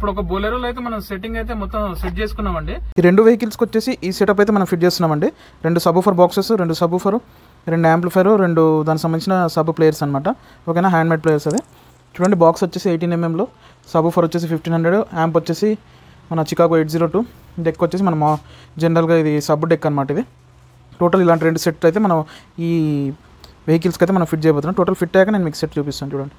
ఇప్పుడు ఒక బొలెరోలో అయితే మనం సెట్టింగ్ అయితే మొత్తం సెట్ చేసుకున్నామండి. ఈ రెండు వెహికల్స్కి వచ్చేసి ఈ సెటప్ అయితే మనం ఫిట్ చేస్తున్నామండి. 2 సబ్-వూఫర్ బాక్సెస్, 2 సబ్-వూఫర్, 2 యాంప్లిఫైర్, 2 దానికి సంబంధించిన సబ్ ప్లేయర్స్ అనమాట. ఓకేనా, హ్యాండ్మేడ్ ప్లేయర్స్. అదే చూడండి, బాక్స్ వచ్చేసి 18mm, సబ్-వూఫర్ వచ్చేసి 1500, యాంప్ వచ్చేసి మన చికాగో 802, డెక్ వచ్చేసి మన జనరల్గా ఇది సబ్ డెక్ అనమాట. ఇది టోటల్ ఇలాంటి 2 సెట్ అయితే మనం ఈ వెహికల్స్కి అయితే మనం ఫిట్ చేయబోతున్నాం. టోటల్ ఫిట్ అయ్యాక నేను మీకు సెట్ చూపిస్తాను చూడండి.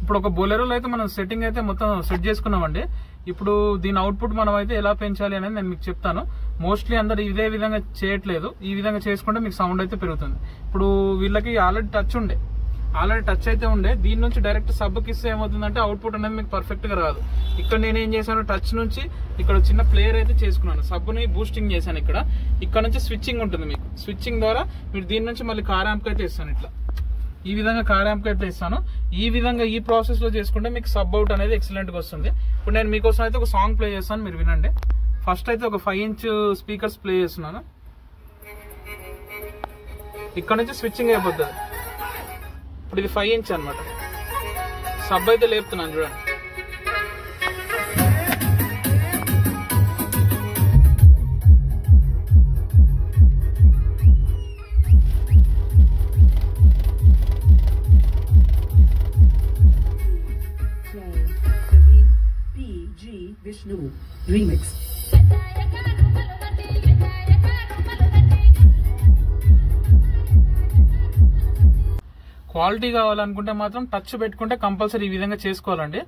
ఇప్పుడు ఒక బొలెరోలో అయితే మనం సెట్టింగ్ అయితే మొత్తం సెట్ చేసుకున్నామండి. ఇప్పుడు దీని అవుట్పుట్ మనం అయితే ఎలా పెంచాలి అనేది నేను మీకు చెప్తాను. మోస్ట్లీ అందరు ఇదే విధంగా చేయట్లేదు. ఈ విధంగా చేసుకుంటే మీకు సౌండ్ అయితే పెరుగుతుంది. ఇప్పుడు వీళ్ళకి ఆల్రెడీ టచ్ అయితే ఉండే, దీని నుంచి డైరెక్ట్ సబ్కి ఇస్తే ఏమవుతుందంటే అవుట్పుట్ అనేది మీకు పర్ఫెక్ట్ గా రాదు. ఇక్కడ నేను ఏం చేశాను, టచ్ నుంచి ఇక్కడ చిన్న ప్లేయర్ అయితే చేసుకున్నాను, సబ్ని బూస్టింగ్ చేశాను. ఇక్కడ నుంచి స్విచ్చింగ్ ఉంటుంది. మీకు స్విచ్చింగ్ ద్వారా మీరు దీని నుంచి మళ్ళీ కార్ యాంప్ అయితే ఇస్తాను. ఇట్లా ఈ విధంగా కార్ యాంప్ అయితే ఇస్తాను. ఈ విధంగా ఈ ప్రాసెస్ లో చేసుకుంటే మీకు సబ్ అవుట్ అనేది ఎక్సలెంట్ గా వస్తుంది. ఇప్పుడు నేను మీకోసం అయితే ఒక సాంగ్ ప్లే చేస్తాను, మీరు వినండి. ఫస్ట్ అయితే ఒక 5-inch స్పీకర్స్ ప్లే చేస్తున్నాను. ఇక్కడ నుంచి స్విచ్చింగ్ అయిపోతుంది. ఇప్పుడు ఇది 5-inch అనమాట. సబ్ అయితే లేపుతున్నాను చూడండి. Vishnu remix. క్వాలిటీ కావాలనుకుంటే మాత్రం టచ్ పెట్టుకుంటే కంపల్సరీ ఈ విధంగా చేసుకోవాలండి.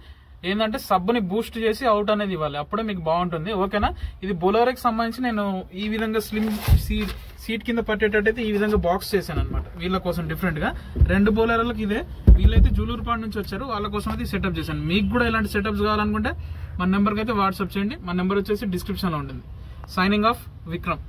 ఏంటంటే సబ్ని బూస్ట్ చేసి అవుట్ అనేది ఇవ్వాలి, అప్పుడే మీకు బాగుంటుంది. ఓకేనా, ఇది బొలెరోకి సంబంధించి నేను ఈ విధంగా స్లిమ్ సీట్ కింద పట్టేటట్టయితే ఈ విధంగా బాక్స్ చేశాను అనమాట. వీళ్ళ కోసం డిఫరెంట్ గా 2 బొలెరోలకు ఇదే. వీళ్ళైతే జూలూరుపాడు నుంచి వచ్చారు, వాళ్ళ కోసం అయితే సెటప్ చేశాను. మీకు కూడా ఇలాంటి సెటప్స్ కావాలనుకుంటే మన నెంబర్కి అయితే వాట్సాప్ చేయండి. మన నెంబర్ వచ్చేసి డిస్క్రిప్షన్ లో ఉంటుంది. Signing off Vikram.